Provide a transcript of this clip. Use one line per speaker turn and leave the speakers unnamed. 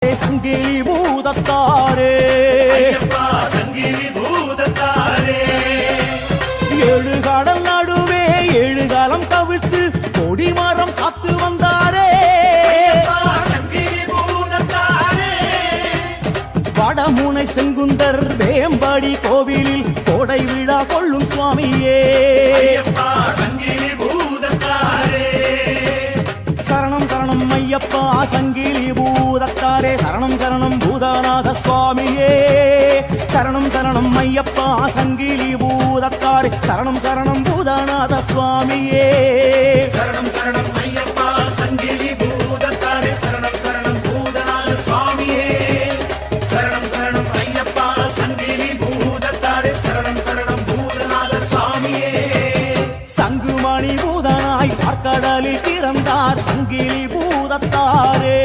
பூதத்தாரே சங்கிலி பூதத்தாரே
சங்கிலி பூதத்தாரே
ஏழு கடல் நடுவே ஏழு காலம் கவிழ்த்து கொடிமரம் காத்து வந்தாரே
சங்கிலி பூதத்தாரே
வடமுனை செங்குந்தர் வேம்படி கோவிலில் கோடை விழா கொள்ளும் சுவாமியே
சங்கிலி பூதத்தாரே
சரணம் சரணம் ஐயப்பா சங்கிலி பூதத்தாரே சரணம் சரணம் பூதநாத சுவாமியே சரணம் சரணம் ஐயப்பா சங்கிலி பூதத்தாரே சரணம் சரணம் பூதநாத சுவாமியே
சரணம் சரணம் ஐயப்பா சங்கிலி பூதத்தாரே சரணம் சரணம் பூதநாத சுவாமியே சரணம் சரணம் ஐயப்பா சங்கிலி பூதத்தாரே சரணம் சரணம் பூதநாத சுவாமியே
சங்குமணி பூதனாய் பார்க்கடலில் பிறந்தார் சங்கிலி பூதத்தாரே